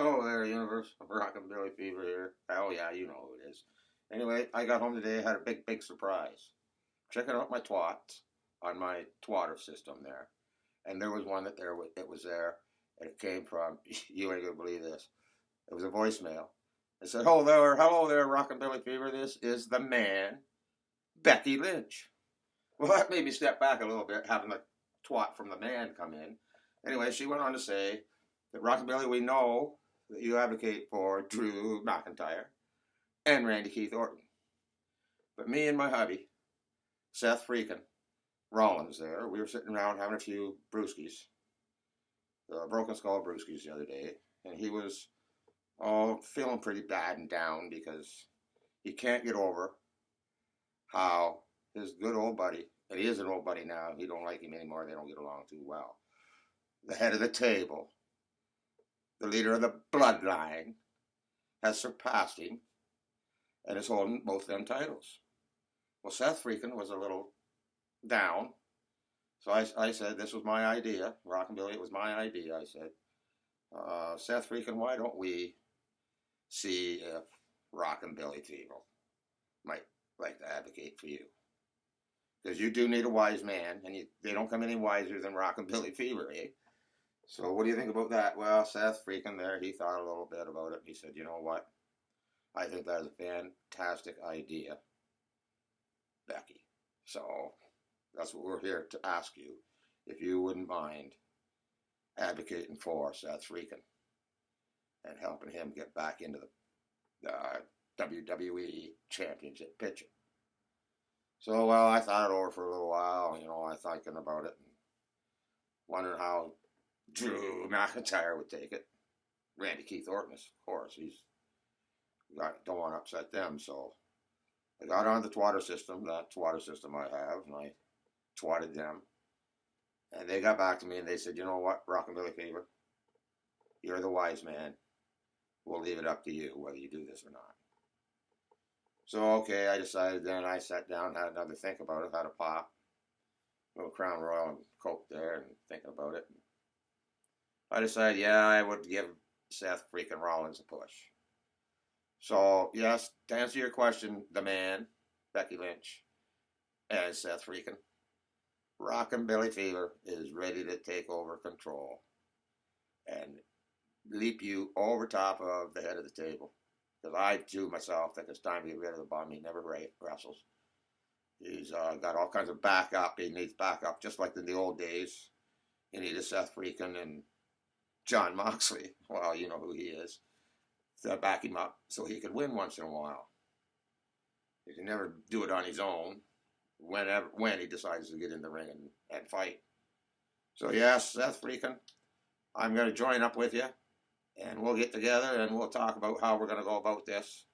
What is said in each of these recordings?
Hello there, universe. Rockabilly Fever here. Oh yeah, you know who it is. Anyway, I got home today, had a big surprise. Checking out my twats on my twatter system there. And there was one it was there, and it came from, you ain't gonna believe this. It was a voicemail. It said, hello there, Rockabilly Fever. This is the man, Becky Lynch. Well, that made me step back a little bit, having the twat from the man come in. Anyway, she went on to say that Rockabilly, we know that you advocate for Drew McIntyre and Randy Keith Orton. But me and my hubby, Seth freaking Rollins there, we were sitting around having a few brewskis, Broken Skull brewskis the other day, and he was feeling pretty bad and down because he can't get over how his good old buddy, and he is an old buddy now, he don't like him anymore, they don't get along too well. The head of the table, the leader of the bloodline, has surpassed him and is holding both them titles. Well, Seth freaking was a little down, so I said this was my idea. Rockabilly, it was my idea. I said, Seth freaking, why don't we see if Rockabilly Fever might like to advocate for you? Because you do need a wise man, and they don't come any wiser than Rockabilly Fever, eh? So what do you think about that? Well, Seth freaking there, he thought a little bit about it. He said, you know what? I think that is a fantastic idea, Becky. So that's what we're here to ask you, if you wouldn't mind advocating for Seth freaking and helping him get back into the WWE Championship picture. So, well, I thought it over for a little while. I was thinking about it and wondering how Drew McIntyre would take it. Randy Keith Orton, of course, don't want to upset them. So I got on the twatter system, that twatter system I have, and I twatted them. And they got back to me and they said, you know what, Rockabilly Fever, you're the wise man. We'll leave it up to you whether you do this or not. So, okay, I decided then. I sat down, had another think about it, had a pop, a little Crown Royal and Coke there, and thinking about it. I decided, yeah, I would give Seth freaking Rollins a push. So, yes, to answer your question, the man, Becky Lynch, and Seth freaking, Rockabilly Fever is ready to take over control and leap you over top of the head of the table. Because I, too, myself, think it's time to get rid of the bum. He never wrestles. He's got all kinds of backup. He needs backup, just like in the old days. He needed Seth freaking and John Moxley. Well, you know who he is. To back him up so he could win once in a while. He can never do it on his own when he decides to get in the ring and fight. So, yes, Seth freaking, I'm going to join up with you. And we'll get together and we'll talk about how we're going to go about this.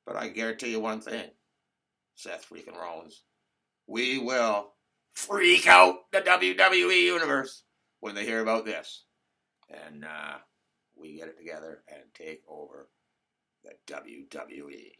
But I guarantee you one thing, Seth freaking Rollins, we will freak out the WWE Universe when they hear about this. And we get it together and take over the WWE.